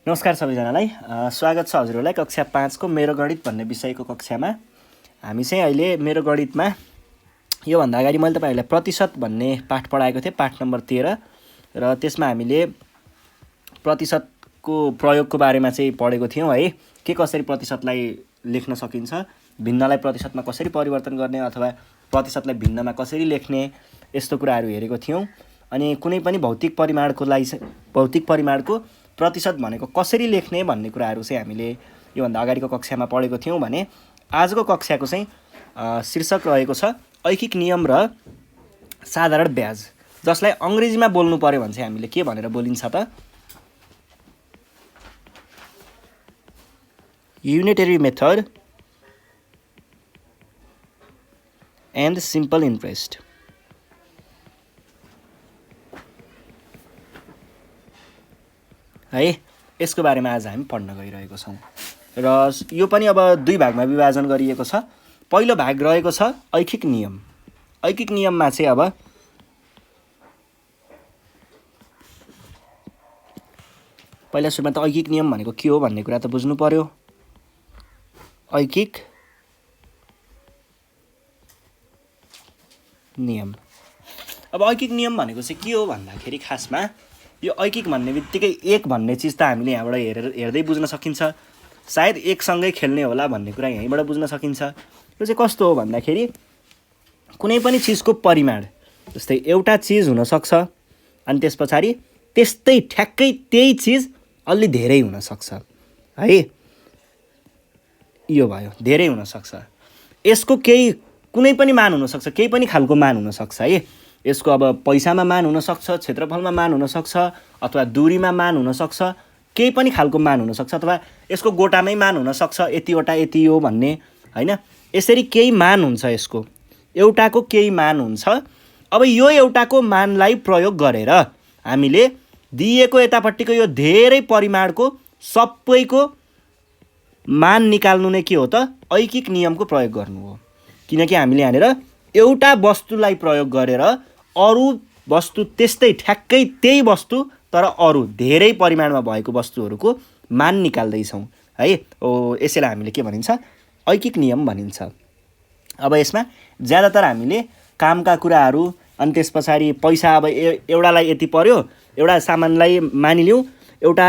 नमस्कार सबैजनालाई स्वागत छ हजुरहरूलाई कक्षा 5 को मेरो गणित भन्ने विषयको कक्षामा। हामी चाहिँ अहिले मेरो गणितमा योभन्दा अगाडि मैले तपाईहरुलाई प्रतिशत भन्ने पाठ पढाएको थिएँ, पाठ नम्बर 13, र त्यसमा हामीले प्रतिशतको प्रयोगको बारेमा चाहिँ पढेको थियौं है। के कसरी प्रतिशतलाई लेख्न सकिन्छ, भिन्नलाई प्रतिशतमा कसरी परिवर्तन गर्ने अथवा प्रतिशतलाई भिन्नमा कसरी लेख्ने, यस्तो कुराहरू हेरेको थियौं। अनि कुनै पनि भौतिक परिमाणको प्रतिशत भनेको कसरी लेख्ने भन्ने कुराहरू चाहिँ हामीले योभन्दा अगाडिको कक्षामा पढेको थियौं भने आजको कक्षाको चाहिँ शीर्षक रहेको छ ऐकिक नियम र साधारण ब्याज, जसलाई अंग्रेजीमा बोल्नु पर्यो भने चाहिँ हामीले के भनेर बोलिन्छ त unitary method and simple interest. है, यसको बारेमा आज हामी पढ्न गइरहेको छौं र यो पनि अब दुई भागमा विभाजन गरिएको छ। पहिलो भाग रहेको छ ऐकिक नियम। ऐकिक नियममा चाहिँ अब पहिला सुरुमा त ऐकिक नियम भनेको के हो भन्ने कुरा त बुझ्नु पर्यो। ऐकिक नियम, अब ऐकिक नियम भनेको चाहिँ के हो भन्दाखेरि खासमा यो ऐकिक भन्ने बित्तिकै एक भन्ने चिज त हामीले यहाँबाट हेर्दै बुझ्न सकिन्छ। सायद एकसँगै खेल्ने होला भन्ने कुरा यहीँबाट बुझ्न सकिन्छ। यो चाहिँ कस्तो हो भन्दाखेरि कुनै पनि चिजको परिमाण, जस्तै एउटा चिज हुनसक्छ अनि त्यस पछाडि त्यस्तै ठ्याक्कै त्यही चिज अलि धेरै हुनसक्छ है। यो भयो, धेरै हुनसक्छ। यसको कुनै पनि मान हुनसक्छ, केही पनि खालको मान हुनसक्छ है। यसको अब पैसामा मान हुनसक्छ, क्षेत्रफलमा मान हुनसक्छ, अथवा दूरीमा मान हुनसक्छ, केही पनि खालको मान हुनसक्छ, अथवा यसको गोटामै मान हुनसक्छ, यतिवटा यति हो भन्ने हैन। यसरी केही मान हुन्छ, यसको एउटाको केही मान हुन्छ। अब यो एउटाको मानलाई प्रयोग गरेर हामीले दिएको यतापट्टिको यो धेरै परिमाणको सबैको मान निकाल्नु नै के हो त ऐकिक नियमको प्रयोग गर्नु हो। किनकि हामीले यहाँनिर एउटा वस्तुलाई प्रयोग गरेर अरू वस्तु त्यस्तै ठ्याक्कै त्यही वस्तु तर अरू धेरै परिमाणमा भएको वस्तुहरूको मान निकाल्दैछौँ है। यसैलाई हामीले के भनिन्छ, ऐकिक नियम भनिन्छ। अब यसमा ज्यादातर हामीले कामका कुराहरू अनि त्यस पछाडि पैसा, अब एउटालाई यति पर्यो, एउटा सामानलाई मानिलिउँ एउटा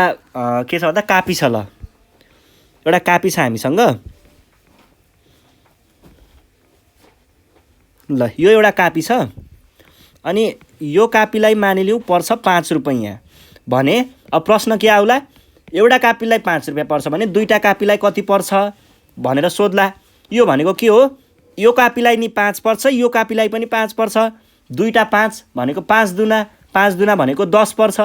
के छ भन्दा कापी छ, ल एउटा कापी छ हामीसँग, ल यो एउटा कापी छ अनि यो कापीलाई मानिलिउँ पर्छ 5 रुपैयाँ भने अब प्रश्न के आउला, एउटा कापीलाई 5 रुपैयाँ पर्छ भने दुईटा कापीलाई कति पर्छ भनेर सोध्ला। यो भनेको के हो, यो कापीलाई नि 5 पर्छ, यो कापीलाई पनि 5 पर्छ, दुईटा 5 भनेको 5 दुना भनेको 10 पर्छ।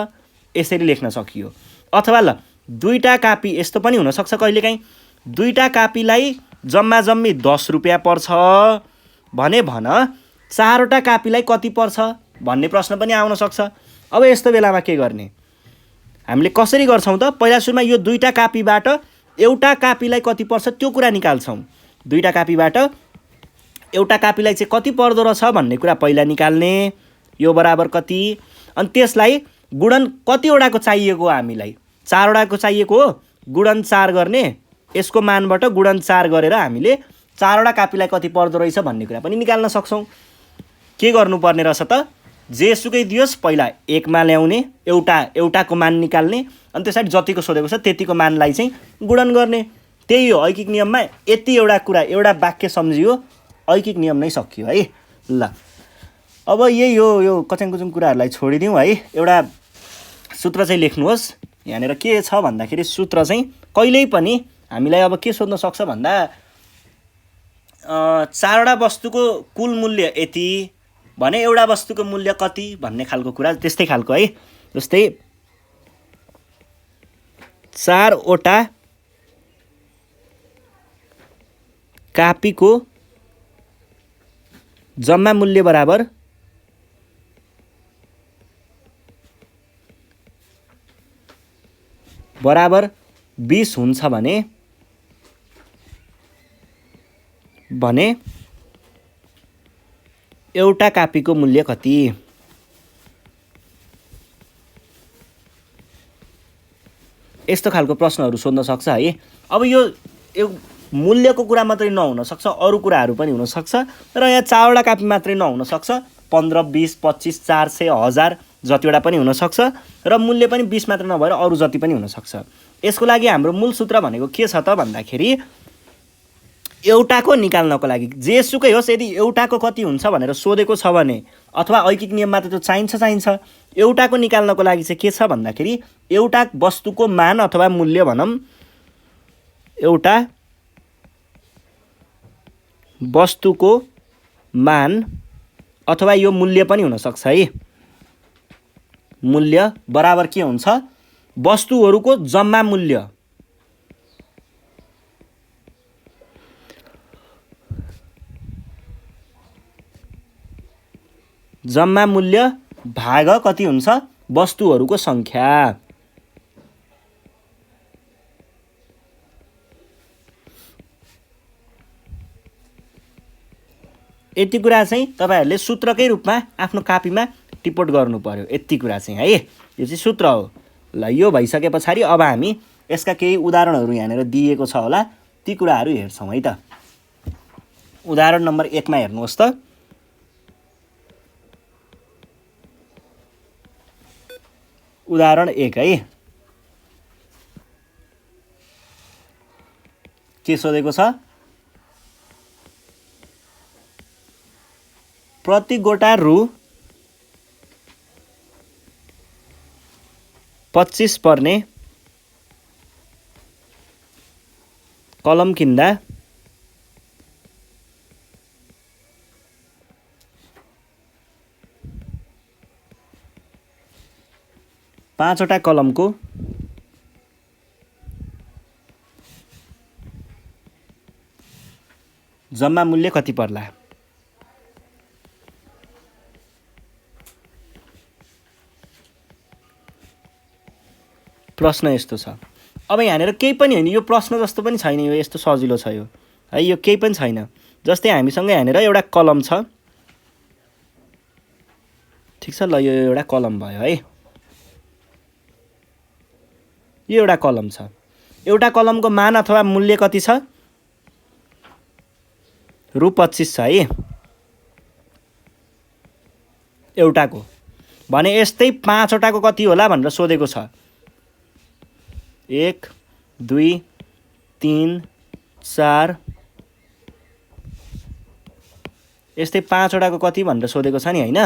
यसरी लेख्न सकियो। अथवा ल दुईटा कापी यस्तो पनि हुनसक्छ कहिलेकाहीँ, दुईटा कापीलाई जम्मा जम्मी 10 रुपैयाँ पर्छ भने भन चारवटा कापीलाई कति पर्छ भन्ने प्रश्न पनि आउन सक्छ। अब यस्तो बेलामा के गर्ने, हामीले कसरी गर्छौँ त, पहिला सुरुमा यो दुईटा कापीबाट एउटा कापीलाई कति पर्छ त्यो कुरा निकाल्छौँ। दुईटा कापीबाट एउटा कापीलाई चाहिँ कति पर्दो रहेछ भन्ने कुरा पहिला निकाल्ने, यो बराबर कति, अनि त्यसलाई गुणन कतिवटाको चाहिएको हो, हामीलाई 4वटाको चाहिएको हो, गुणन 4 गर्ने, यसको मानबाट गुणन 4 गरेर हामीले 4वटा कापीलाई कति पर्दो रहेछ भन्ने कुरा पनि निकाल्न सक्छौँ। के गर्नुपर्ने रहेछ त, जेसुकै दियोस् पहिला एकमा ल्याउने, एउटाको मान निकाल्ने, अनि त्यसरी जतिको सोधेको छ त्यतिको मानलाई चाहिँ गुणन गर्ने। त्यही हो ऐकिक नियममा। यति एउटा कुरा, एउटा वाक्य सम्झियो, ऐकिक नियम नै सकियो है। ल अब यही यो कच्याङकुचुङ कुराहरूलाई छोडिदिउँ है। एउटा सूत्र चाहिँ लेख्नुहोस्। यहाँनिर के छ भन्दाखेरि सूत्र चाहिँ कहिल्यै पनि हामीलाई अब के सोध्न सक्छ भन्दा 4वटा वस्तुको कुल मूल्य यति भने एउटा वस्तुको मूल्य कति भन्ने खालको कुरा, त्यस्तै खालको है। जस्तै 4वटा कापीको जम्मा मूल्य बराबर बराबर 20 हुन्छ भने एउटा कापीको मूल्य कति। यस्तो खालको प्रश्नहरू सोध्न सक्छ है। अब यो मूल्यको कुरा मात्रै नहुन सक्छ, अरू कुराहरू पनि हुनसक्छ र यहाँ 4वटा कापी मात्रै नहुन सक्छ, 15, 20, 25, 400, 1000 जतिवटा पनि हुनसक्छ र मूल्य पनि 20 मात्र नभएर अरू जति पनि हुनसक्छ। यसको लागि हाम्रो मूल सूत्र भनेको के छ त भन्दाखेरि एउटाको निकाल्नको लागि जेसुकै होस्, यदि एउटाको कति हुन्छ भनेर सोधेको छ भने अथवा ऐकिक नियममा त त्यो चाहिन्छ, एउटाको निकाल्नको लागि चाहिँ के छ भन्दाखेरि एउटा वस्तुको मान अथवा मूल्य भनौँ, एउटा वस्तुको मान अथवा यो मूल्य पनि हुनसक्छ है, मूल्य बराबर के हुन्छ वस्तुहरूको जम्मा मूल्य, जम्मा मूल्य भाग कति हुन्छ वस्तुहरूको सङ्ख्या। यति कुरा चाहिँ तपाईहरुले सूत्रकै रूपमा आफ्नो कापीमा टिपोट गर्नु पर्यो। यति कुरा चाहिँ है, यो चाहिँ सूत्र हो। ल यो भइसके पछाडि अब हामी यसका केही उदाहरणहरू यहाँनिर दिएको छ होला, ती कुराहरू हेर्छौँ है त। उदाहरण नम्बर 1 मा हेर्नुहोस् त। उदाहरण 1 है, के सोधेको छ, प्रति गोटा रु 25 पर्ने कलम किन्दा 5वटा कलमको जम्मा मूल्य कति पर्ला। प्रश्न यस्तो छ। अब यहाँनिर केही पनि हैन, यो प्रश्न जस्तो पनि छैन, यो यस्तो सजिलो छ यो है, यो केही पनि छैन। जस्तै हामीसँग यहाँनिर एउटा कलम छ, ठीक छ। ल यो एउटा कलम भयो है, यो एउटा कलम छ। एउटा कलमको मान अथवा मूल्य कति छ, रु 25 छ है एउटाको। भने यस्तै 5वटाको कति होला भनेर सोधेको छ। 1 2 3 4 यस्तै 5वटाको कति भनेर सोधेको छ नि हैन।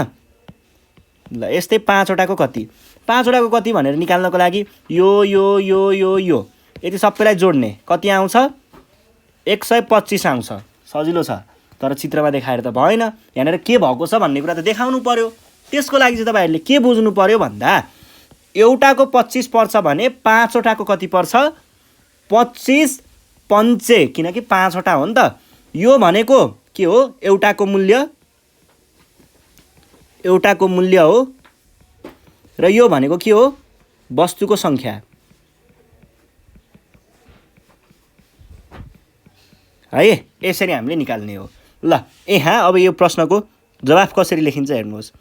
ल यस्तै 5वटाको कति, 5वटाको कति भनेर निकाल्नको लागि यो यो यो यो यो यति सबैलाई जोड्ने कति आउँछ, 125 आउँछ। सजिलो छ, तर चित्रमा देखाएर त भएन। यहाँनिर के भएको छ भन्ने कुरा त देखाउनु पर्यो। त्यसको लागि चाहिँ तपाईहरुले के बुझ्नु पर्यो भन्दा एउटाको 25 पर्छ भने 5वटाको कति पर्छ, 25 पञ्चे, किनकि 5वटा हो नि त। यो भनेको के हो, एउटाको मूल्य हो र यो भनेको के हो, वस्तुको संख्या है। यसरी हामीले निकाल्ने हो। ल यहाँ अब यो प्रश्नको जवाफ कसरी लेखिन्छ हेर्नुहोस्।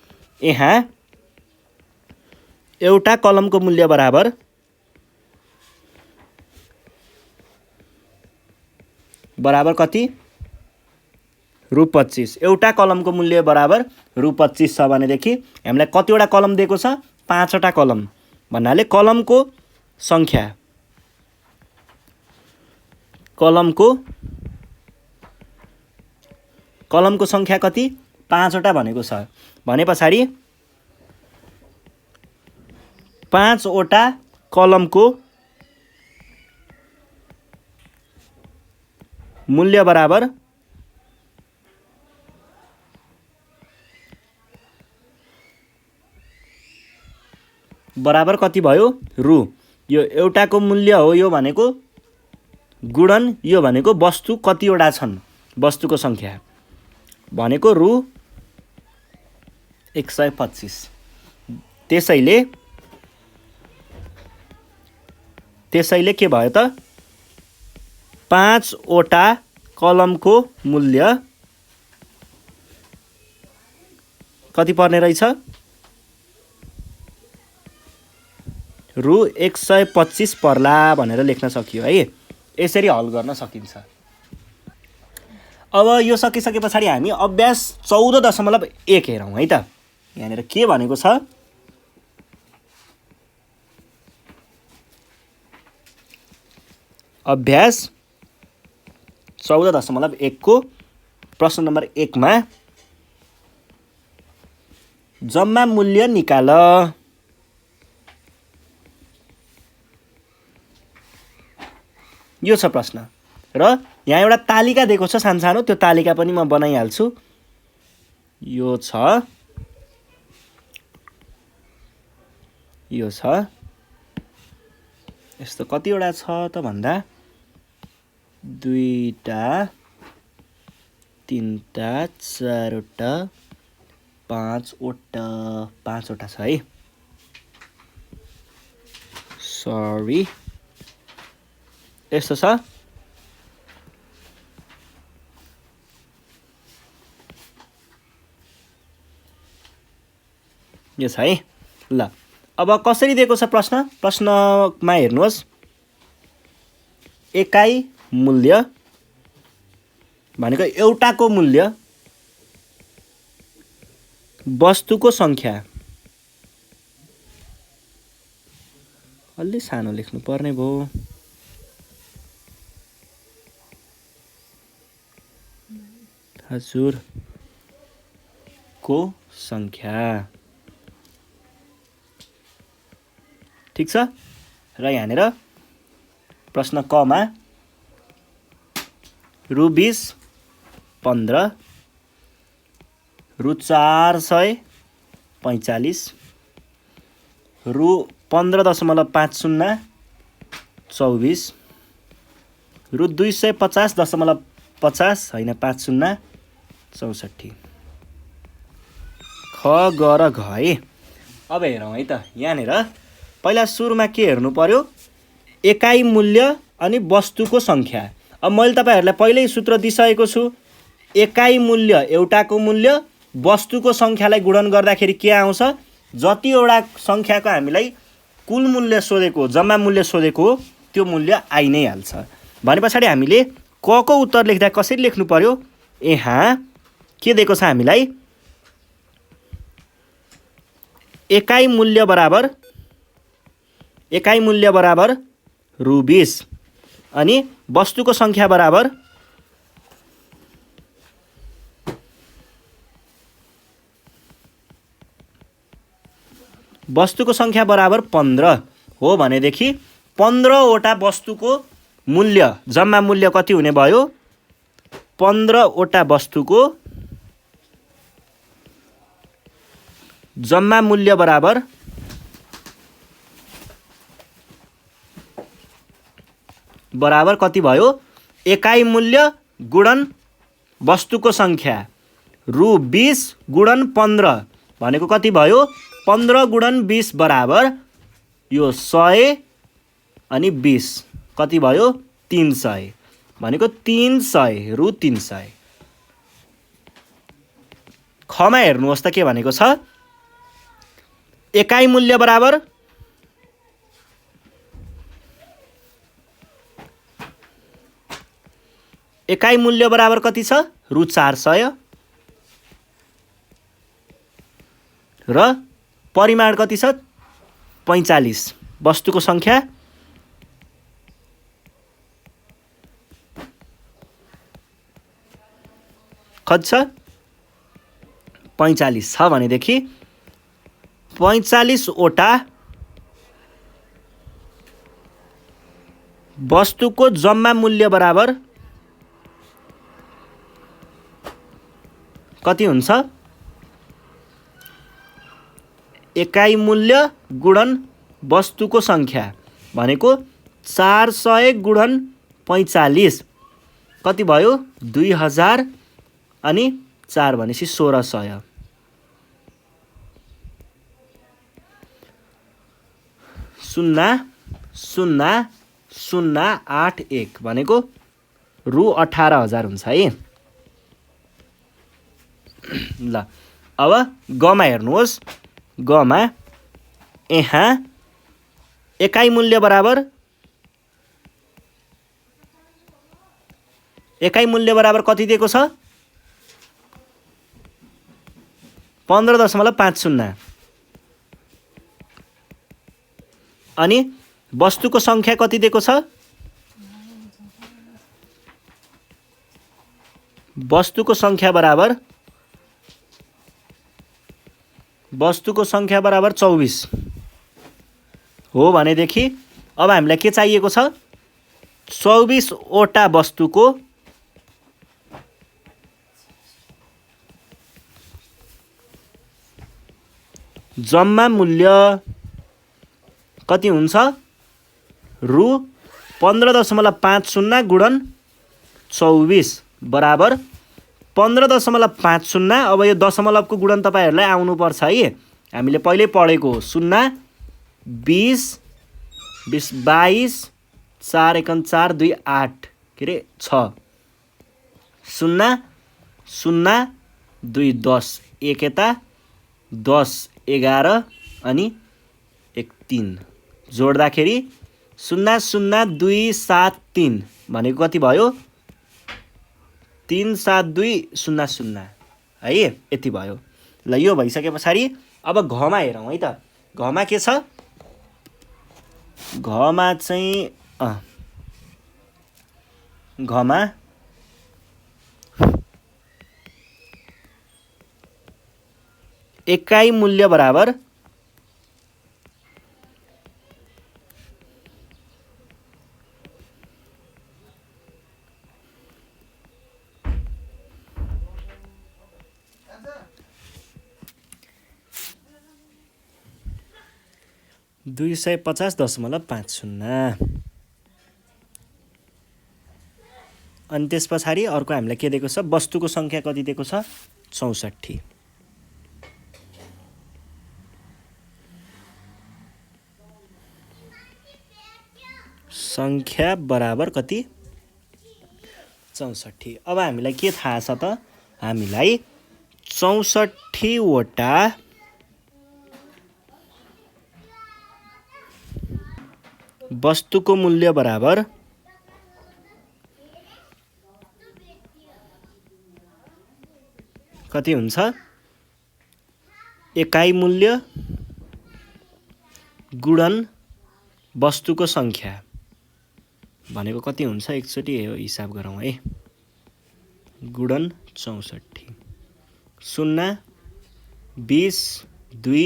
यहाँ एउटा कलमको मूल्य बराबर कति, रु 25। एउटा कलमको मूल्य बराबर रु 25 छ भनेदेखि हामीलाई कतिवटा कलम दिएको छ, 5वटा कलम भन्नाले कलमको संख्या, कलमको संख्या कति, 5वटा भनेको छ। भने पछाडि 5वटा कलमको मूल्य बराबर कति भयो, रु। यो एउटाको मूल्य हो, यो भनेको गुणन, यो भनेको वस्तु कतिवटा छन्, वस्तुको संख्या भनेको रु 125। त्यसैले के भयो त, 5वटा कलमको मूल्य कति पर्ने रहेछ, रु 125 पर्ला भनेर लेख्न सकियो है। यसरी हल गर्न सकिन्छ। अब यो सकिसके पछाडि हामी अभ्यास 14.1 हेरौँ है त। यहाँनिर के भनेको छ, अभ्यास 14.1 को प्रश्न नम्बर 1 मा जम्मा मूल्य निकाल। यो छ प्रश्न र यहाँ एउटा तालिका दिएको छ सानो, त्यो तालिका पनि म बनाइहाल्छु। यो छ, यो छ, यस्तो कतिवटा छ त भन्दा 2 टा 3 टा 4 वटा 5 वटा छ है। सरी, यस्तो छ। यो छ है। ल अब कसरी दिएको छ प्रश्न, प्रश्नमा हेर्नुहोस्, एकाइ मूल्य भनेको एउटाको मूल्य, वस्तुको सङ्ख्या, अलि सानो लेख्नु पर्ने भयो, हजुर, को सङ्ख्या। ठिक छ। र यहाँनिर प्रश्न क मा रु 20, 15, रु 445, रु 15.50 24, रु 250.50 होइन 50 64। ख ग र घ है। अब हेरौँ है त। यहाँनिर पहिला सुरुमा के हेर्नु पर्यो, एकाइ मूल्य अनि वस्तुको सङ्ख्या। अब मैले तपाईँहरूलाई पहिल्यै सूत्र दिइसकेको छु, एकाइ मूल्य एउटाको मूल्य, वस्तुको सङ्ख्यालाई गुणन गर्दाखेरि के आउँछ, जतिवटा सङ्ख्याको हामीलाई कुल मूल्य सोधेको, जम्मा मूल्य सोधेको हो, त्यो मूल्य आइ नै हाल्छ। भने पछाडि हामीले क को उत्तर लेख्दा कसरी लेख्नु पर्यो, यहाँ के दिएको छ हामीलाई, एकाइ मूल्य बराबर रु 20 अनि वस्तुको सङ्ख्या बराबर वस्तुको सङ्ख्या बराबर 15 हो भनेदेखि 15 वटा वस्तुको मूल्य, जम्मा मूल्य कति हुने भयो, 15 वटा वस्तुको जम्मा मूल्य बराबर कति भयो, एकाइ मूल्य गुणन वस्तुको सङ्ख्या, रु 20 गुणन 15 भनेको कति भयो, 15 गुणन 20 बराबर यो 100 अनि 20 कति भयो, 300 भनेको 300, रु 300। खमा हेर्नुहोस् त के भनेको छ, एकाइ मूल्य बराबर कति छ, रु 400 र परिमाण कति छ, 45, वस्तुको सङ्ख्या कति छ, 45 छ भनेदेखि 45 वटा वस्तुको जम्मा मूल्य बराबर कति हुन्छ, एकाइ मूल्य गुणन वस्तुको सङ्ख्या भनेको 400 गुणन 45 कति भयो, 2000 अनि 4 भनेपछि 1600। 0.0081 भनेको रु 18,000 हुन्छ है। ल अब गमा हेर्नुहोस्, गमा यहाँ एकाइ मूल्य बराबर कति दिएको छ 15.50 अनि वस्तुको संख्या कति दिएको छ वस्तुको संख्या बराबर 24 हो भनेदेखि अब हामीलाई के चाहिएको छ 24 वटा वस्तुको जम्मा मूल्य कति हुन्छ रु 15.50 गुणन 24 बराबर 15.50। अब यो दशमलवको गुणन तपाईहरुलाई आउनु पर्छ है हामीले पहिले पढेको 0 20 20 22 4 1 4 2 8 के रे 6 0 0 2 10 1 यता 10 11 अनि 1 3 जोड्दाखेरि 0 0 2 7 3 भनेको कति भयो 3 7 2 0 0 है यति भयो। ल यो भइसकेपछि अब घमा हेरौँ है त घमा के छ घमा चाहिँ घमा एकाइ मूल्य बराबर $250.50 अनि त्यस पछाडि अर्को हामीलाई के दिएको छ वस्तुको संख्या कति दिएको छ 64 संख्या बराबर कति 64। अब हामीलाई के थाहा छ त हामीलाई 64 वटा वस्तुको मूल्य बराबर कति हुन्छ एकाइ मूल्य गुणन वस्तुको संख्या भनेको कति हुन्छ एकचोटी हिसाब गरौँ है गुणन 64 0 20 2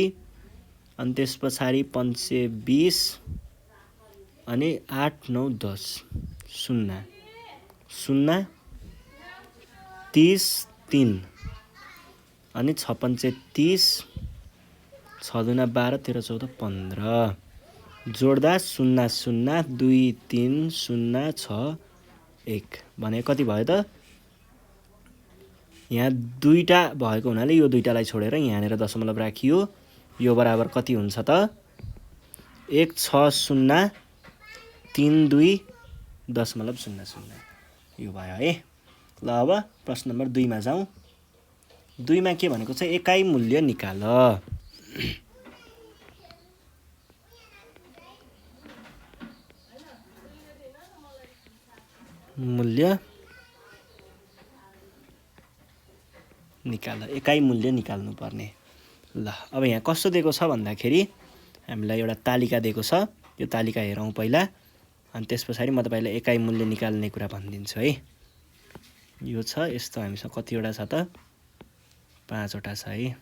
अनि त्यस पछाडि 520 अनि 8 9 10 0 0 30 3 अनि 6 5 30 6 दुना 12 13 14 15 जोड्दा 0 0 2 3 0 6 1 भने कति भयो त यहाँ दुईटा भएको हुनाले यो दुईटालाई छोडेर यहाँनेर दशमलव राखियो यो बराबर कति हुन्छ त 160 32.00 यो भयो है। ल अब प्रश्न नम्बर 2 मा जाउँ 2 मा के भनेको छ एकाइ मूल्य निकाल मूल्य निकाल एकाइ मूल्य निकाल्नु पर्ने। ल अब यहाँ कस्तो दिएको छ भन्दाखेरि हामीलाई एउटा तालिका दिएको छ यो तालिका हेरौँ पहिला अनि त्यसपछि म तपाईलाई एकाइ मूल्य निकाल्ने कुरा भनिदिन्छु है। यो छ यस्तो हामीसँग कतिवटा छ त 5 वटा छ है।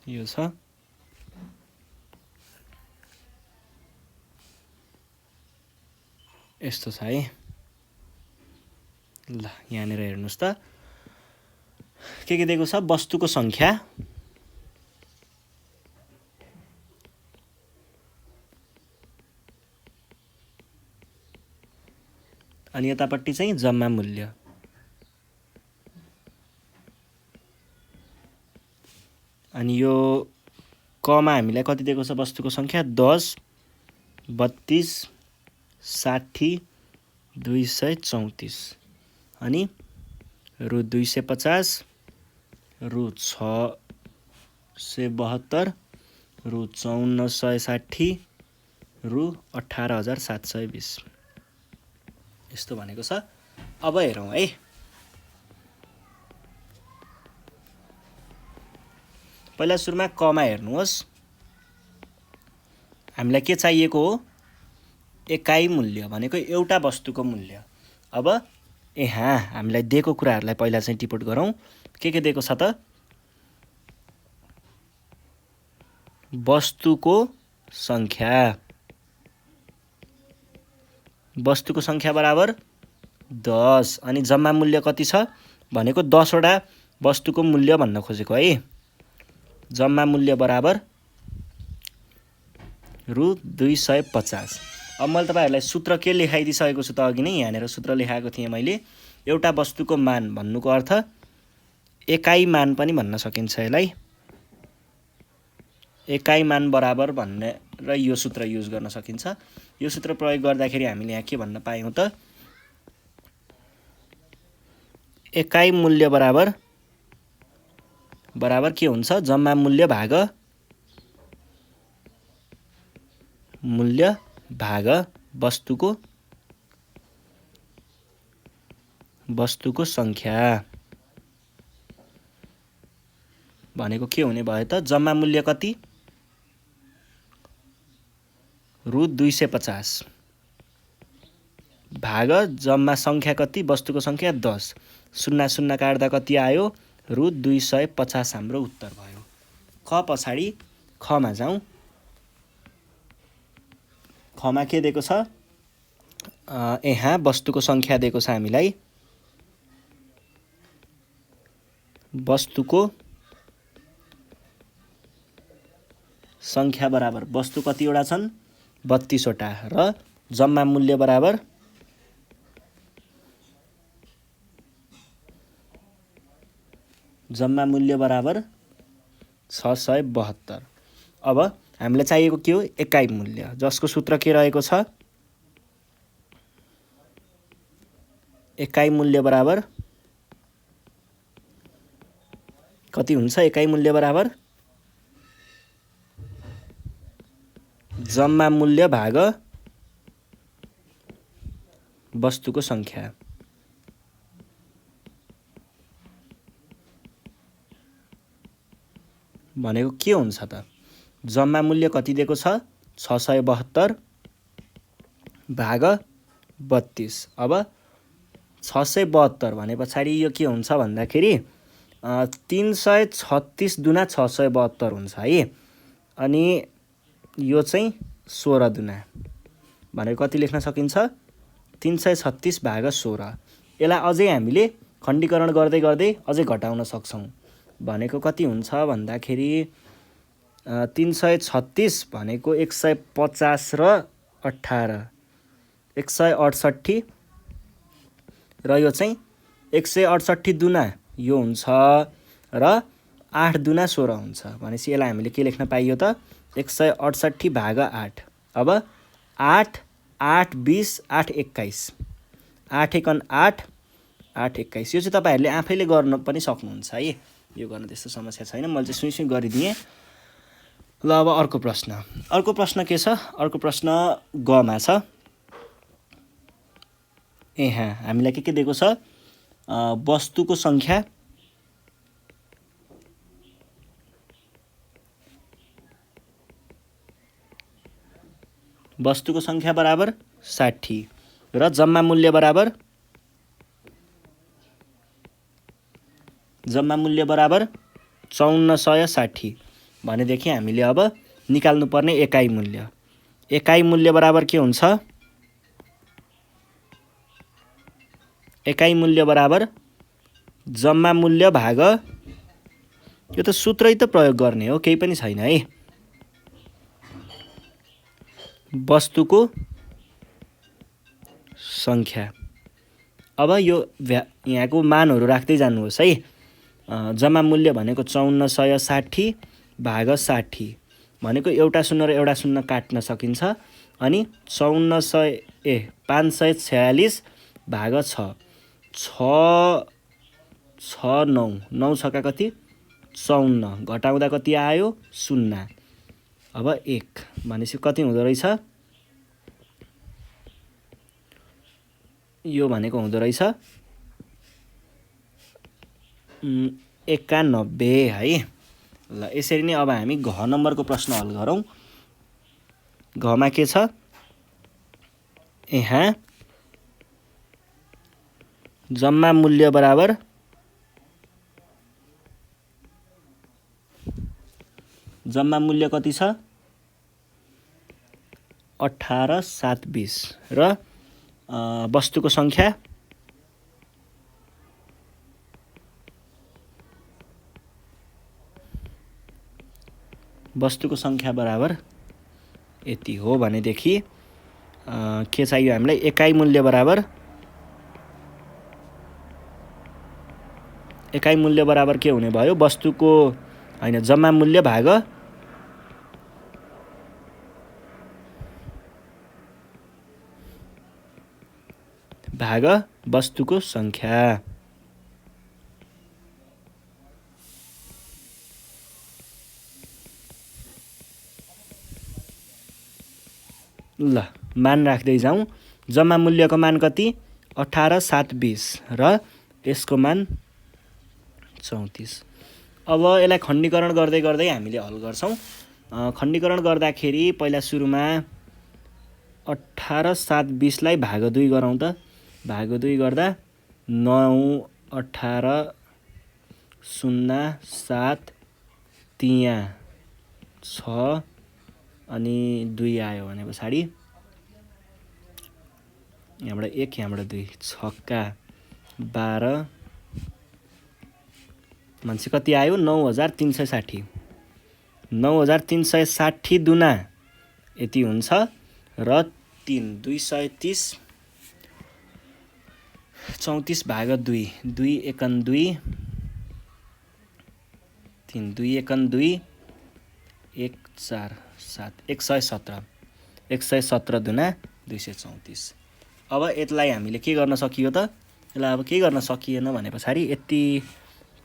यो छ यस्तो छ है। ल यहाँनेर हेर्नुस् त के दिएको छ वस्तुको संख्या अनि यतापट्टि चाहिँ जम्मा मूल्य अनि यो कमा हामीलाई कति दिएको छ वस्तुको संख्या 10 32 60 234 अनि रु 250, रु 672, रु 5460, रु 18,720 यस्तो भनेको छ। अब हेरौँ है। पहिला सुरुमा कमा हेर्नुहोस्। हामीलाई के चाहिएको हो? एकाइ मूल्य भनेको एउटा वस्तुको मूल्य। अब यहाँ हामीलाई दिएको कुराहरूलाई पहिला चाहिँ टिपोट गरौँ। के दिएको छ त? वस्तुको सङ्ख्या। वस्तुको सङ्ख्या बराबर 10 अनि जम्मा मूल्य कति छ भनेको 10 वटा वस्तुको मूल्य भन्न खोजेको है। जम्मा मूल्य बराबर रु 250। अब मैले तपाईहरुलाई सूत्र के लेखाइदिसकेको छु त अघि नै यहाँनेर सूत्र लेखाएको थिएँ मैले। एउटा वस्तुको मान भन्नुको अर्थ एकाइ मान पनि भन्न सकिन्छ यसलाई। एकाइ मान बराबर भन्ने र यो सूत्र युज गर्न सकिन्छ। यो सूत्र प्रयोग गर्दाखेरि हामीले यहाँ के भन्न पायौं त? एकाइ मूल्य बराबर के हुन्छ? जम्मा मूल्य भाग वस्तुको सङ्ख्या भनेको के हुने भयो त? जम्मा मूल्य कति? रु 250 भाग जम्मा सङ्ख्या कति? वस्तुको सङ्ख्या 10। 0 काट्दा कति आयो? रु 250 हाम्रो उत्तर भयो। ख पछाडि खमा जाउँ। खमा के दिएको छ? यहाँ वस्तुको सङ्ख्या दिएको छ हामीलाई। वस्तुको सङ्ख्या बराबर वस्तु कतिवटा छन्? 32 वटा र जम्मा मूल्य बराबर जम्मा मूल्य बराबर 672। अब हामीलाई चाहिएको के हो? एकाइ मूल्य, जसको सूत्र के रहेको छ? एकाइ मूल्य बराबर कति हुन्छ? एकाइ मूल्य बराबर जम्मा मूल्य भाग वस्तुको सङ्ख्या। भनेको के हुन्छ त? जम्मा मूल्य कति दिएको छ? 672 भाग 32। अब 672 भने पछाडि यो के हुन्छ भन्दाखेरि 336 दुना 672 हुन्छ है। अनि यो चाहिँ 16 दुना भनेको कति लेख्न सकिन्छ? 336 भाग 16। यसलाई अझै हामीले खण्डीकरण गर्दै गर्दै अझै घटाउन सक्छौँ। भनेको कति हुन्छ भन्दाखेरि 336 भनेको 150 र 18 168 र यो चाहिँ 168 दुना यो हुन्छ र 8 दुना 16 हुन्छ। भनेपछि यसलाई हामीले के लेख्न पाइयो त? 168 भाग 8। अब 8 8 20 8 21 8 एकन 8 8 21। यो चाहिँ तपाईहरुले आफैले गर्न पनि सक्नुहुन्छ है। यो गर्न त्यस्तो समस्या छैन। मैले चाहिँ सुई गरिदिएँ। ल अब अर्को प्रश्न के छ? अर्को प्रश्न ग मा छ। यहाँ हामीलाई के दिएको छ? वस्तुको सङ्ख्या बराबर 60 र जम्मा मूल्य बराबर 5460 भनेदेखि हामीले अब निकाल्नु पर्ने एकाइ मूल्य। एकाइ मूल्य बराबर के हुन्छ? एकाइ मूल्य बराबर जम्मा मूल्य भाग यो त सूत्रै त प्रयोग गर्ने हो, केही पनि छैन है। वस्तुको सङ्ख्या। अब यो यहाँको मानहरू राख्दै जानुहोस् है। जम्मा मूल्य भनेको 5460 भाग 60 भनेको एउटा शून्य र एउटा शून्य काट्न सकिन्छ। अनि 546 भाग 6 6 9 9 छका कति 54 घटाउँदा कति आयो 0 अब 1 भनेपछि कति हुँदो रहेछ यो भनेको हुँदो रहेछ 91 है। ल यसरी नै अब हामी घ नम्बरको प्रश्न हल गरौँ। घमा के छ यहाँ जम्मा मूल्य बराबर जम्मा मूल्य कति छ 18,720 र वस्तुको सङ्ख्या बराबर यति हो भनेदेखि के चाहियो हामीलाई एकाइ मूल्य बराबर के हुने भयो वस्तुको हैन जम्मा मूल्य भाग वस्तुको सङ्ख्या। ल मान राख्दै जाउँ। जम्मा मूल्यको मान कति 18,720 र यसको मान 34। अब यसलाई खण्डीकरण गर्दै गर्दै हामीले हल गर्छौँ। खण्डीकरण गर्दाखेरि पहिला सुरुमा 18,720 लाई भाग 2 गरौँ त। भाग 2 गर्दा 9 18 0 7 त्यहाँ 6 अनि 2 आयो भने पछाडि यहाँबाट 1 यहाँबाट 2 छक्का 12 मान्छे कति आयो 9,360 9,360 दुना यति हुन्छ र 3 230 34 भाग 2 2 एकन 2 3 2 एकन 2 1 4 7 117 दुना 234। अब यसलाई हामीले के गर्न सकियो त यसलाई अब के गर्न सकिएन भने पछाडि यति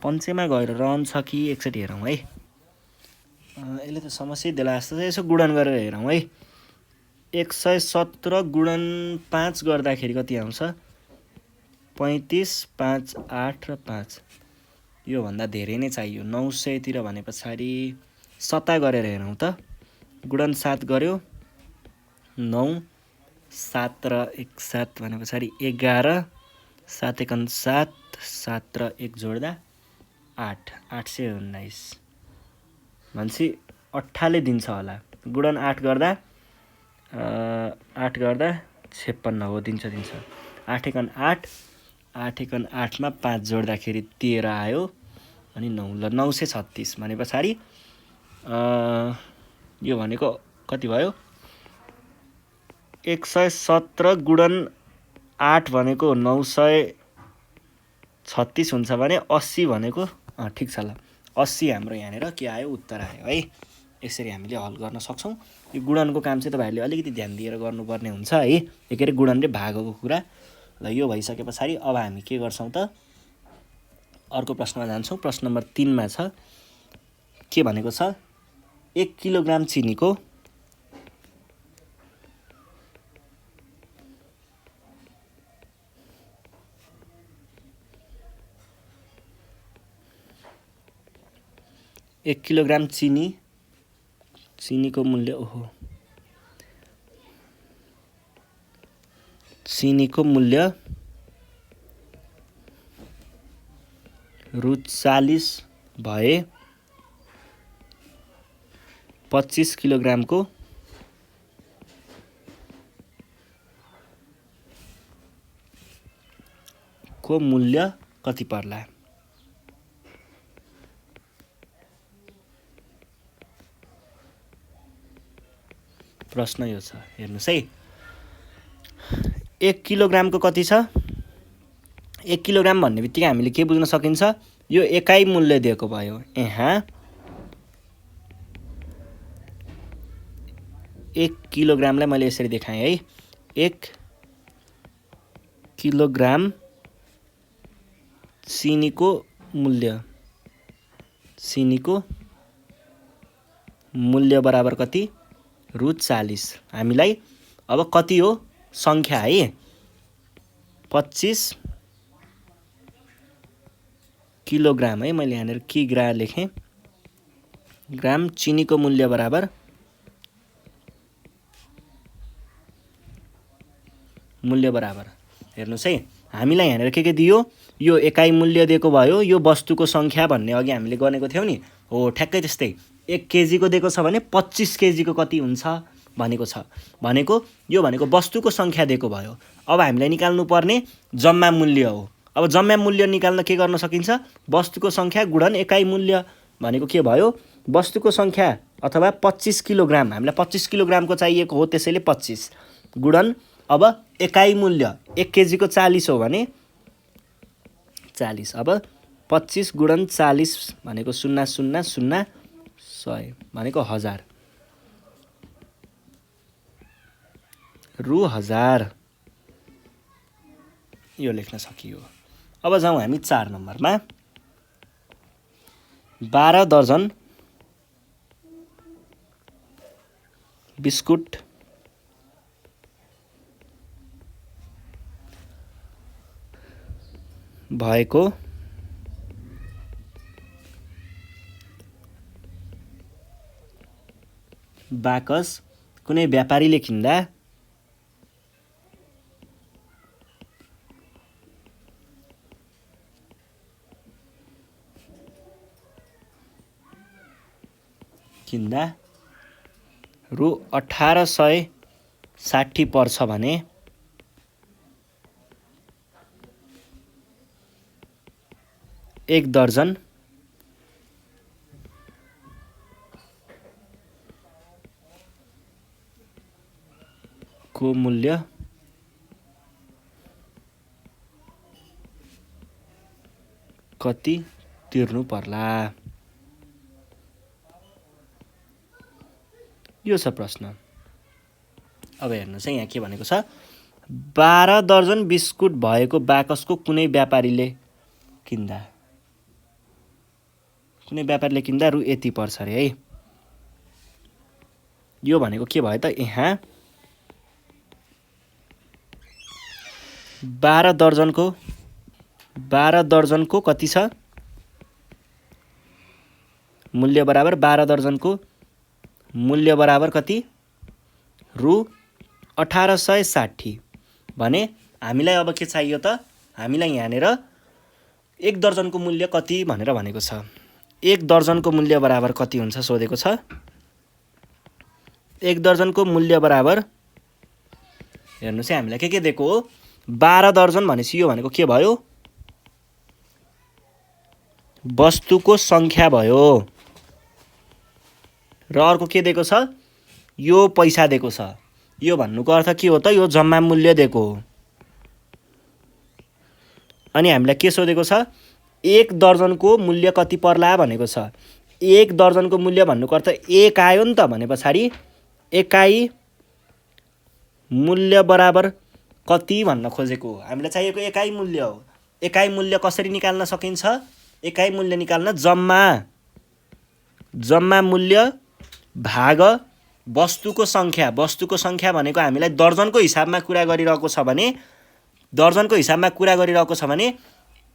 पञ्चेमा गएर रहन्छ कि एकचोटि हेरौँ है। यसले त समस्या देला जस्तो छ। यसो गुणन गरेर हेरौँ है। 117 गुणन 5 गर्दाखेरि कति आउँछ 35 5 8 र 5 योभन्दा धेरै नै चाहियो 900 तिर भने पछाडि 7 गरेर हेरौँ त। गुणन 7 गर्यो 9 7 र 1 7 भने पछाडि 11 7 एकन 7 7 र 1 जोड्दा 8 819 भनेपछि 8 ले दिन्छ होला। गुणन 8 गर्दा 56 हो दिन्छ 8 एकन 8 8 एकन 8 मा 5 जोड्दाखेरि 13 आयो अनि 9 ल 936 भने पछाडि यो भनेको कति भयो 117 गुणन 8 भनेको 936 हुन्छ भने 80 भनेको ठिक छ ल 80 हाम्रो यहाँनिर के आयो उत्तर आयो है। यसरी हामीले हल गर्न सक्छौँ। यो गुणनको काम चाहिँ तपाईहरुले अलिकति ध्यान दिएर गर्नुपर्ने हुन्छ है। यो के अरे गुणनले भागको कुरा। ल यो भइसके पछाडि अब हामी के गर्छौँ त अर्को प्रश्नमा जान्छौँ। प्रश्न नम्बर 3 मा छ के भनेको छ 1 किलोग्राम चिनीको 1 किलोग्राम चिनीको मूल्य चिनीको मूल्य रु 40 भए 25 किलोग्रामको मूल्य कति पर्ला। प्रश्न यो छ हेर्नुस् है। 1 किलोग्रामको कति छ 1 किलोग्राम भन्ने बित्तिकै हामीले के बुझ्न सकिन्छ यो एकाइ मूल्य दिएको भयो। यहाँ 1 किलोग्रामलाई मैले यसरी देखाएँ है। 1 किलोग्राम चिनीको मूल्य बराबर कति? रु 40। हामीलाई अब कति हो सङ्ख्या है? 25 किलोग्राम है। मैले यहाँनिर किग्रा लेखेँ। ग्राम चिनीको मूल्य बराबर हेर्नुहोस् है, हामीलाई यहाँनिर के दियो? यो एकाइ मूल्य दिएको भयो, यो वस्तुको सङ्ख्या भन्ने अघि हामीले गरेको थियौँ नि, हो ठ्याक्कै त्यस्तै। 1 केजीको दिएको छ भने 25 केजीको कति हुन्छ भनेको छ। यो भनेको वस्तुको सङ्ख्या दिएको भयो। अब हामीलाई निकाल्नु पर्ने जम्मा मूल्य हो। अब जम्मा मूल्य निकाल्न के गर्न सकिन्छ? वस्तुको सङ्ख्या गुणन एकाइ मूल्य भनेको के भयो? वस्तुको सङ्ख्या अथवा 25 किलोग्राम, हामीलाई 25 किलोग्रामको चाहिएको हो, त्यसैले 25 गुणन अब एकाइ मूल्य 1 केजीको 40 हो भने 40। अब 25 गुणन 40 भनेको 0,0,0 100 भनेको 1000 रु 1000 यो लेख्न सकियो। अब जाउँ हामी 4 नम्बरमा। 12 दर्जन बिस्कुट भएको बाकस कुनै व्यापारीले किन्दा रु 1860 पर्छ भने एक दर्जन को मूल्य कति तिर्नु पर्ला? यो छ प्रश्न। अब हेर्नुहोस् है, यहाँ के भनेको छ? 12 दर्जन बिस्कुट भएको बाकसको कुनै व्यापारीले किन्दा रु यति पर्छ अरे है। यो भनेको के भयो त? यहाँ 12 दर्जनको कति छ मूल्य बराबर? 12 दर्जनको मूल्य बराबर कति? रु 1860 भने हामीलाई अब के चाहियो त? हामीलाई यहाँनिर 1 दर्जनको मूल्य कति भनेर भनेको छ। 1 दर्जनको मूल्य बराबर कति हुन्छ सोधेको छ। 1 दर्जनको मूल्य बराबर हेर्नुहोस् है, हामीलाई के दिएको हो? 12 दर्जन भनेपछि यो भनेको के भयो? वस्तुको सङ्ख्या भयो। र अर्को के दिएको छ? यो पैसा दिएको छ। यो भन्नुको अर्थ के हो त? यो जम्मा मूल्य दिएको हो। अनि हामीलाई के सोधेको छ? 1 दर्जनको मूल्य कति पर्ला भनेको छ। 1 दर्जनको मूल्य भन्नुको अर्थ 1 आयो नि त भने पछाडि एकाइ मूल्य बराबर कति भन्न खोजेको हो। हामीलाई चाहिएको एकाइ मूल्य हो। एकाइ मूल्य कसरी निकाल्न सकिन्छ? एकाइ मूल्य निकाल्न जम्मा मूल्य भाग वस्तुको सङ्ख्या। वस्तुको सङ्ख्या भनेको हामीलाई दर्जनको हिसाबमा कुरा गरिरहेको छ भने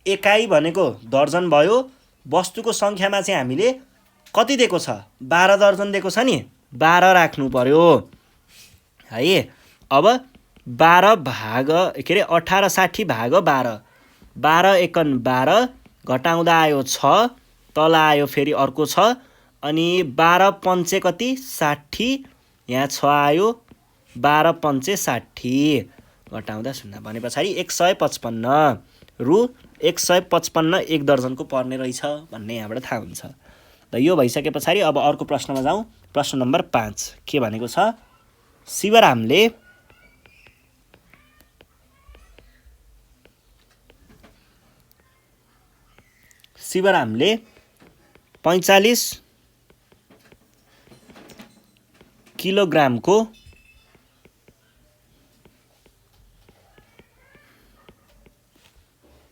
एकाइ भनेको दर्जन भयो। वस्तुको सङ्ख्यामा चाहिँ हामीले कति दिएको छ? 12 दर्जन दिएको छ नि, 12 राख्नु पर्यो है। अब 12 भाग 1860 भाग 12, 12 एकन 12 घटाउँदा आयो 6, तल आयो फेरि अर्को 6, अनि 12 पञ्चे कति? 60, यहाँ 6 आयो, 12 पञ्चे 60 घटाउँदा 0 भने पछाडि 155 रु 155 1 दर्जनको पर्ने रहेछ भन्ने यहाँबाट थाहा हुन्छ। र यो भइसके पछाडि अब अर्को प्रश्नमा जाउँ। प्रश्न नम्बर 5 के भनेको छ? शिवरामले शिवरामले 45 किलोग्रामको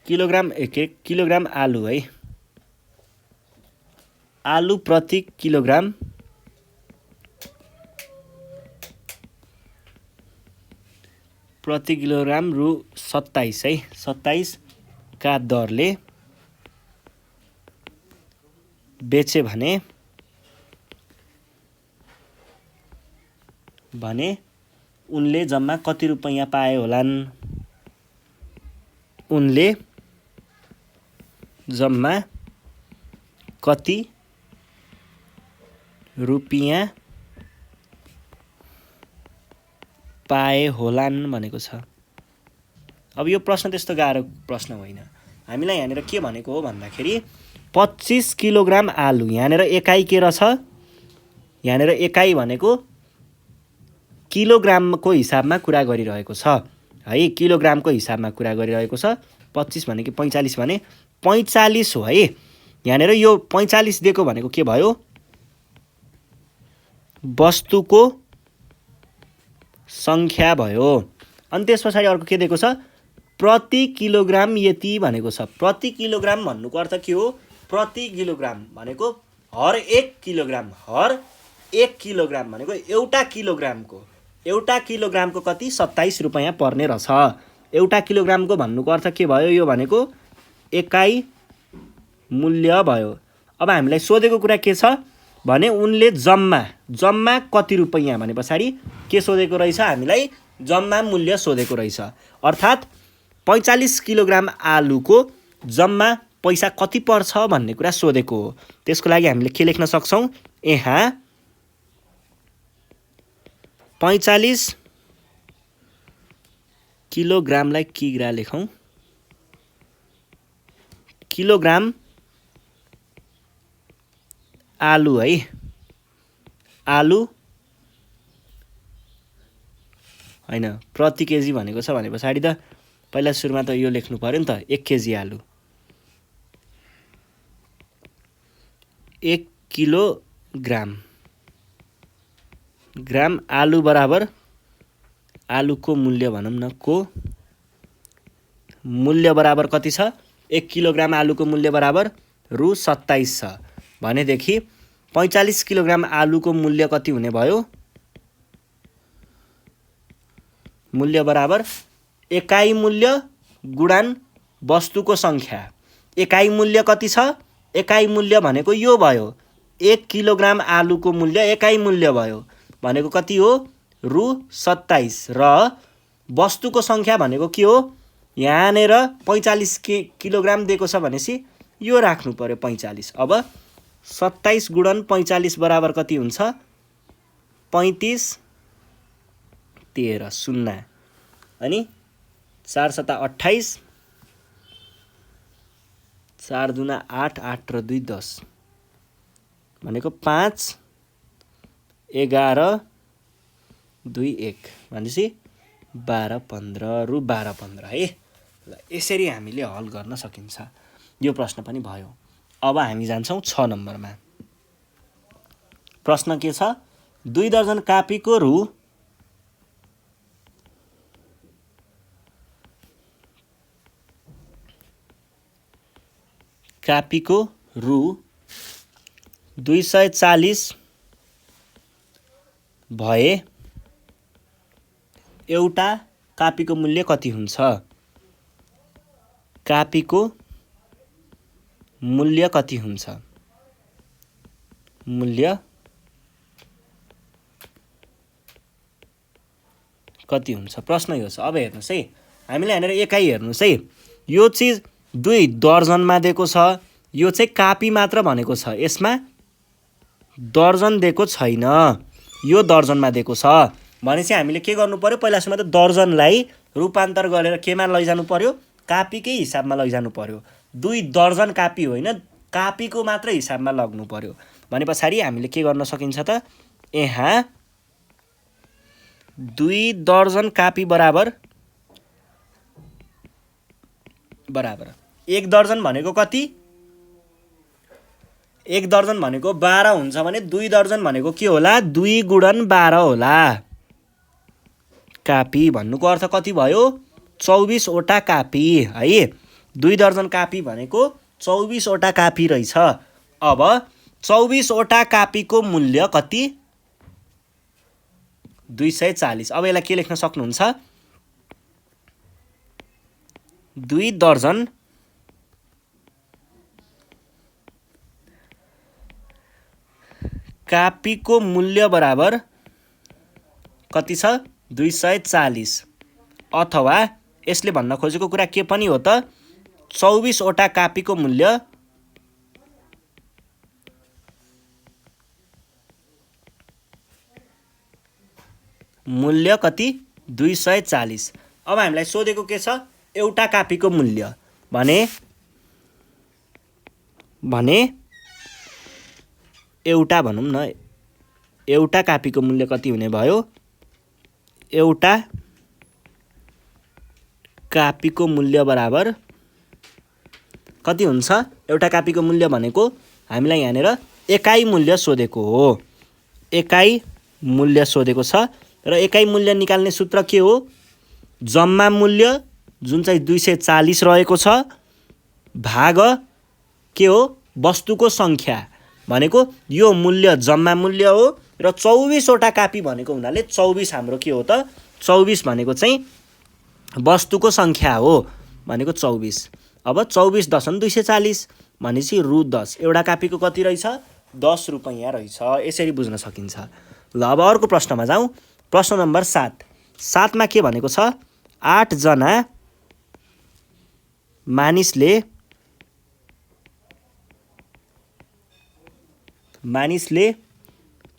किलोग्राम आलु है, आलु प्रति किलोग्राम रु 27 है, 27 का दरले बेचे भने उनले जम्मा कति रुपैयाँ पाए होलान्? उनले जम्मा कति रुपैयाँ पाए होलान् भनेको छ। अब यो प्रश्न त्यस्तो गाह्रो प्रश्न होइन। हामीलाई यहाँनिर के भनेको हो भन्दाखेरि 25 किलोग्राम आलु, यहाँनिर एकाइ के रहेछ? यहाँनिर एकाइ भनेको किलोग्रामको हिसाबमा कुरा गरिरहेको छ है, किलोग्रामको हिसाबमा कुरा गरिरहेको छ। 25 भने कि 45 भने 45 हो है। यहाँनिर यो 45 दिएको भनेको के भयो? वस्तुको सङ्ख्या भयो। अनि त्यस पछाडि अर्को के दिएको छ? प्रति किलोग्राम यति भनेको छ। प्रति किलोग्राम भन्नुको अर्थ के हो? प्रति किलोग्राम भनेको हर एक किलोग्राम भनेको एउटा किलोग्रामको कति? 27 रुपैयाँ पर्ने रहेछ। एउटा किलोग्रामको भन्नुको अर्थ के भयो? यो भनेको एकाइ मूल्य भयो। अब हामीलाई सोधेको कुरा के छ भने उनले जम्मा कति रुपैयाँ भने पछाडि के सोधेको रहेछ? हामीलाई जम्मा मूल्य सोधेको रहेछ। अर्थात् 45 किलोग्राम आलुको जम्मा पैसा कति पर्छ भन्ने कुरा सोधेको हो। त्यसको लागि हामीले के लेख्न सक्छौँ? यहाँ 45 किलोग्रामलाई किग्रा लेखौँ। किलोग्राम आलु है, आलु होइन प्रति केजी भनेको छ भने पछाडि त पहिला सुरुमा त यो लेख्नु पर्यो नि त। 1 केजी आलु, 1 किलोग्राम आलु बराबर आलुको मूल्य भनौँ न, को मूल्य बराबर कति छ? 1 किलोग्राम आलुको मूल्य बराबर रु 27 छ भनेदेखि 45 किलोग्राम आलुको मूल्य कति हुने भयो? मूल्य बराबर एकाइ मूल्य गुणान वस्तुको सङ्ख्या। एकाइ मूल्य कति छ? एकाइ मूल्य भनेको यो भयो। 1 किलोग्राम आलुको मूल्य एकाइ मूल्य भयो भनेको कति हो? रु 27। र वस्तुको सङ्ख्या भनेको के हो? यहाँनिर 45 किलोग्राम दिएको छ भनेपछि यो राख्नु पर्यो 45। अब 27 गुणन 45 बराबर कति हुन्छ? 35 13 0 अनि 4 7 28, 4 दुना 8, 8 र 2 10 भनेको 5 11 2 1 भनेपछि 12 15 रु 12 15 है। ल यसरी हामीले हल गर्न सकिन्छ। यो प्रश्न पनि भयो। अब हामी जान्छौँ 6 नम्बरमा। प्रश्न के छ? 2 दर्जन कापीको रु 240 भए एउटा कापीको मूल्य कति हुन्छ? कापीको मूल्य कति हुन्छ? मूल्य कति हुन्छ? प्रश्न यो छ। अब हेर्नुहोस् है, हामीले यहाँनिर एकाइ हेर्नुहोस् है, यो चिज 2 दर्जनमा दिएको छ। यो चाहिँ कापी मात्र भनेको छ, यसमा दर्जन दिएको छैन। यो दर्जनमा दिएको छ भनेपछि हामीले के गर्नु पर्यो? पहिला सुरुमा त दर्जनलाई रूपान्तर गरेर केमा लैजानु पर्यो? कापीकै हिसाबमा लैजानु पर्यो। 2 दर्जन कापी होइन, कापीको मात्र हिसाबमा लग्नु पर्यो भने पछाडि हामीले के गर्न सकिन्छ त? यहाँ 2 दर्जन कापी बराबर 1 दर्जन भनेको कति? 1 दर्जन भनेको 12 हुन्छ भने 2 दर्जन भनेको के होला? 2 गुणन 12 होला। कापी भन्नुको अर्थ कति भयो? 24 वटा कापी है। 2 दर्जन कापी भनेको 24 वटा कापी रहेछ। अब 24 वटा कापीको मूल्य कति? 240। अब यसलाई के लेख्न सक्नुहुन्छ? 2 दर्जन कापीको मूल्य बराबर कति छ? 240। अथवा यसले भन्न खोजेको कुरा के पनि हो त? 24 वटा कापीको मूल्य कति? 240। अब हामीलाई सोधेको के छ? एउटा कापीको मूल्य भने एउटा भनौँ न, एउटा कापीको मूल्य कति हुने भयो? एउटा कापीको मूल्य बराबर कति हुन्छ? एउटा कापीको मूल्य भनेको हामीलाई यहाँनिर एकाइ मूल्य सोधेको हो। एकाइ मूल्य सोधेको छ र एकाइ मूल्य निकाल्ने सूत्र के हो? जम्मा मूल्य जुन चाहिँ 240 रहेको छ भाग के हो? वस्तुको सङ्ख्या भनेको यो मूल्य जम्मा मूल्य हो र 24 वटा कापी भनेको हुनाले 24 हाम्रो के हो त? 24 भनेको चाहिँ वस्तुको सङ्ख्या हो भनेको 24। अब 24.240 भनेपछि रु 10। एउटा कापीको कति रहेछ? 10 रुपैयाँ रहेछ। यसरी बुझ्न सकिन्छ। ल अब अर्को प्रश्नमा जाउँ। प्रश्न नम्बर 7। 7मा के भनेको छ? 8 जना मानिसले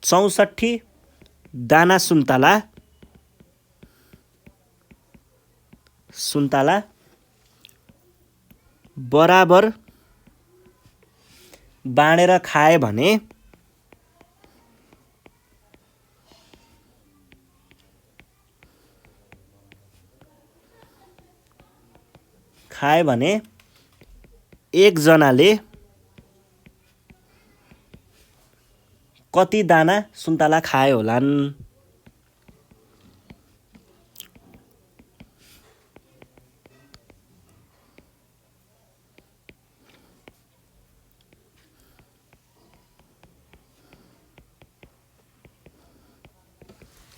64 दाना सुन्तला बराबर बाँडेर खाए भने एकजनाले कति दाना सुन्तला खाए होलान्?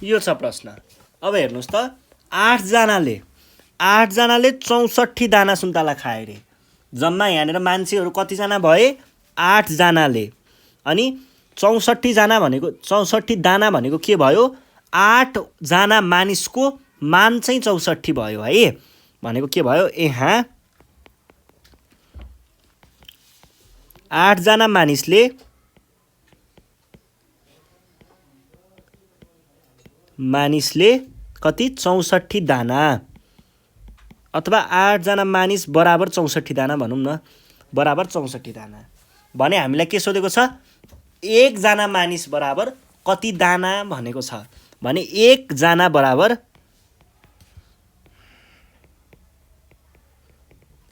यो छ प्रश्न। अब हेर्नुहोस् त, 8 जनाले 64 दाना सुन्तला खाए रे। जम्मा यहाँनिर मान्छेहरू कतिजना भए? 8 जनाले। अनि 64 दाना भनेको के भयो? 8 जना मानिसको मान चाहिँ 64 भयो है। भनेको के भयो? यहाँ 8 जना मानिसले कति? 64 दाना, अथवा 8 जना मानिस बराबर 64 दाना भनौँ न, बराबर 64 दाना भने हामीलाई के सोधेको छ? 1 जना मानिस बराबर कति दाना भनेको छ भने 1 जना बराबर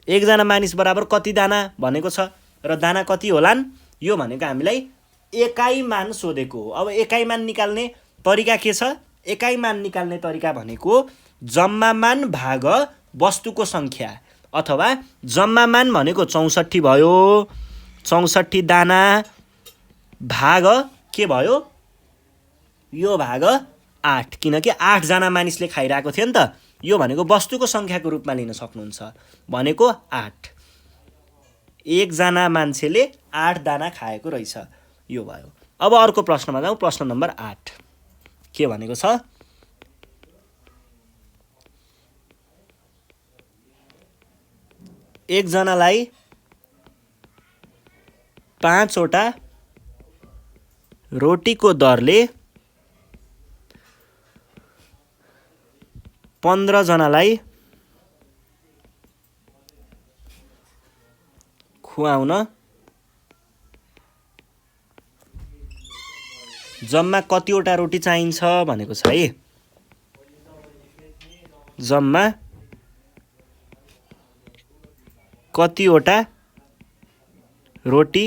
1 जना मानिस बराबर कति दाना भनेको छ र दाना कति होलान्? यो भनेको हामीलाई एकाइ मान सोधेको हो। अब एकाइ मान निकाल्ने तरिका के छ? एकाइ मान निकाल्ने तरिका भनेको जम्मा मान भाग वस्तुको सङ्ख्या, अथवा जम्मा मान भनेको 64 भयो, 64 दाना भाग के भयो? यो भाग 8, किनकि 8 जना मानिसले खाइरहेको थियो नि त। यो भनेको वस्तुको सङ्ख्याको रूपमा लिन सक्नुहुन्छ भनेको 8। 1 जना मान्छेले 8 दाना खाएको रहेछ। यो भयो। अब अर्को प्रश्नमा जाउँ। प्रश्न नम्बर 8 के भनेको छ? 1 जनालाई 5 वटा रोटीको दरले 15 जनालाई खुवाउन जम्मा कतिवटा रोटी चाहिन्छ भनेको छ है। जम्मा कतिवटा रोटी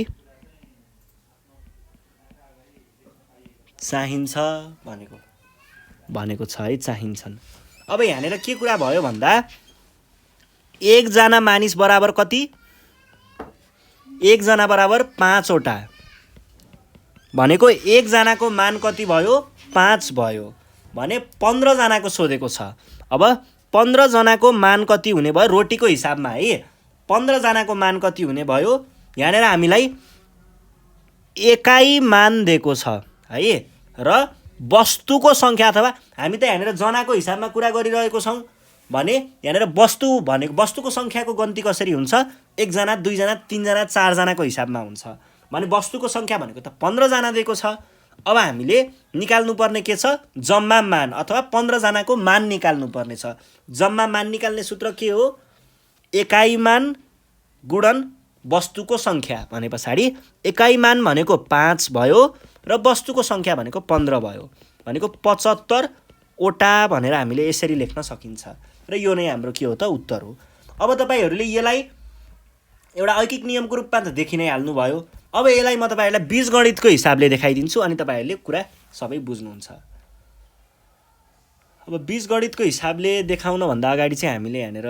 चाहिन्छ भनेको छ है, चाहिन्छन्। अब यहाँनिर के कुरा भयो भन्दा एकजना मानिस बराबर कति? एकजना बराबर 5 वटा भनेको एकजनाको मान कति भयो? 5 भयो भने 15 जनाको सोधेको छ। अब 15 जनाको मान कति हुने भयो रोटीको हिसाबमा है? 15 जनाको मान कति हुने भयो? यहाँनिर हामीलाई एकाइ मान दिएको छ है, र वस्तुको सङ्ख्या अथवा हामी त यहाँनिर जनाको हिसाबमा कुरा गरिरहेको छौँ भने यहाँनिर वस्तु भनेको वस्तुको सङ्ख्याको गन्ती कसरी हुन्छ? 1 जना 2 जना 3 जना 4 जनाको हिसाबमा हुन्छ भने वस्तुको सङ्ख्या भनेको त 15 जना दिएको छ। अब हामीले निकाल्नुपर्ने के छ? जम्मा मान अथवा 15 जनाको मान निकाल्नुपर्ने छ। जम्मा मान निकाल्ने सूत्र के हो? एकाइ मान गुणन वस्तुको सङ्ख्या भने पछाडि एकाइ मान भनेको 5 भयो र वस्तुको सङ्ख्या भनेको 15 भयो भनेको 75 वटा भनेर हामीले यसरी लेख्न सकिन्छ र यो नै हाम्रो के हो त? उत्तर हो। अब तपाईहरूले यसलाई एउटा ऐकिक नियमको रूपमा त देखि नै हाल्नुभयो। अब यसलाई म तपाईहरूलाई बीजगणितको हिसाबले देखाइदिन्छु अनि तपाईहरूले कुरा सबै बुझ्नुहुन्छ। अब बीजगणितको हिसाबले देखाउनभन्दा अगाडि चाहिँ हामीले यहाँनिर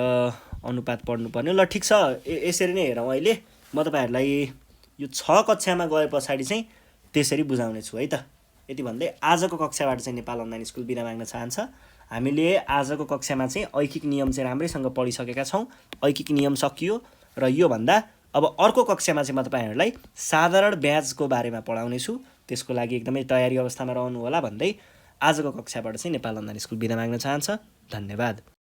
अनुपात पढ्नुपर्ने। ल ठिक छ, यसरी नै हेरौँ। अहिले म तपाईँहरूलाई यो 6 कक्षामा गए पछाडि चाहिँ त्यसरी बुझाउने छु है त। यति भन्दै आजको कक्षाबाट चाहिँ नेपाल अनलाइन स्कुल बिदा माग्न चाहन्छ। हामीले आजको कक्षामा चाहिँ ऐकिक नियम चाहिँ राम्रैसँग पढिसकेका छौँ। ऐकिक नियम सकियो र योभन्दा अब अर्को कक्षामा चाहिँ म तपाईँहरूलाई साधारण ब्याजको बारेमा पढाउने छु। त्यसको लागि एकदमै तयारी अवस्थामा रहनु होला भन्दै आजको कक्षाबाट चाहिँ नेपाल अनलाइन स्कुल बिदा माग्न चाहन्छ। धन्यवाद।